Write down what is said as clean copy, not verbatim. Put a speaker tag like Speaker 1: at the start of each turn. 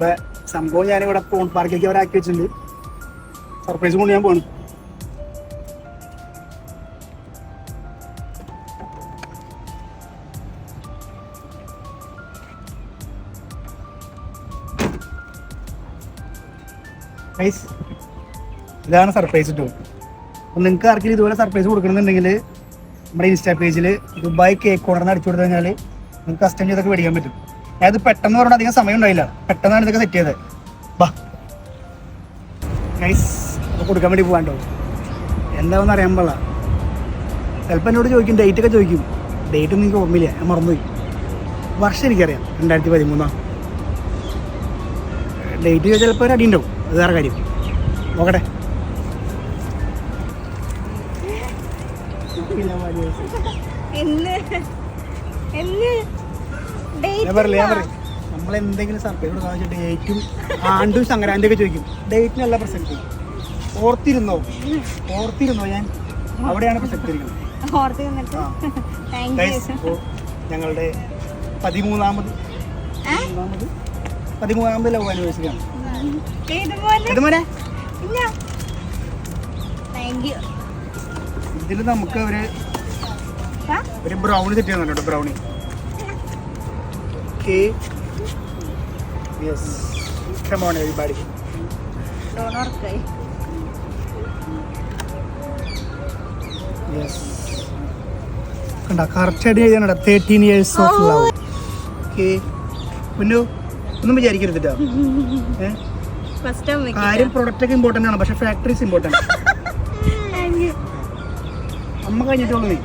Speaker 1: അപ്പൊ സംഭവം ഞാനിവിടെ പോൺ പാർക്കിലേക്ക് അവരാക്കി വെച്ചിട്ടുണ്ട്. സർപ്രൈസ് കൊണ്ട് ഞാൻ പോണു. ഇതാണ് സർപ്രൈസ് കിട്ടും. അപ്പം നിങ്ങൾക്ക് ആർക്കെങ്കിലും ഇതുപോലെ സർപ്രൈസ് കൊടുക്കണമെന്നുണ്ടെങ്കിൽ നമ്മുടെ ഇൻസ്റ്റാ പേജിൽ ദുബായ് കേക്ക് കോർണറിന് അടിച്ചു കൊടുത്തു കഴിഞ്ഞാൽ നിങ്ങൾക്ക് കസ്റ്റം ചെയ്തൊക്കെ മേടിക്കാൻ പറ്റും. ഞാനത് പെട്ടെന്ന് പറഞ്ഞാൽ അധികം സമയം ഉണ്ടായില്ല, പെട്ടെന്നാണ് ഇതൊക്കെ സെറ്റ് ചെയ്തത്. ബാ ഗൈസ്, അപ്പോൾ കൊടുക്കാൻ വേണ്ടി പോകാണ്ടോ എന്താണെന്ന് അറിയാൻ പാടില്ല. ചിലപ്പോൾ എന്നോട് ചോദിക്കും, ഡേറ്റ് ഒക്കെ ചോദിക്കും. ഡേറ്റ് ഒന്നും എനിക്ക് ഓർമ്മയില്ല, ഞാൻ മറന്നുപോയി. വർഷം എനിക്കറിയാം, 2013. ഡേറ്റ് ചിലപ്പോൾ ഒരു അടി ഉണ്ടാവും, അത് വേറെ കാര്യം. നോക്കട്ടെ. ഞാൻ പറയില്ല, നമ്മൾ എന്തെങ്കിലും സർപ്രൈസ് കൊടുക്കാൻ വെച്ചാൽ ഡേറ്റും ആണ്ടും സംക്രാന്തി ഒക്കെ ചോദിക്കും. ഡേറ്റിനല്ല പ്രസക്തി, ഓർത്തിരുന്നോ ഞാൻ അവിടെയാണ് പ്രസക്തി ഇരിക്കുന്നത്. ഞങ്ങളുടെ 13ാമത് ലവ് ആനിവേഴ്സറി ആണ്. ഇതിൽ നമുക്ക് ഒരു ബ്രൗണി സെറ്റ് ചെയ്യുന്നുണ്ട്. Brownie Come on everybody. Yes. കണ്ട കറക്റ്റ് ആയിട്ട് എഴുതാനുണ്ട് 13 years of love. Okay. പിന്നെ ഒന്നും വിചാരിക്കരുതിട്ടോ. കാര്യം പ്രൊഡക്റ്റ് ഒക്കെ ഇമ്പോർട്ടൻ്റ് ആണ്, പക്ഷെ ഫാക്ടറീസ് ഇമ്പോർട്ടൻ്റ്. അമ്മ കഴിഞ്ഞിട്ടുള്ളൂ. നീ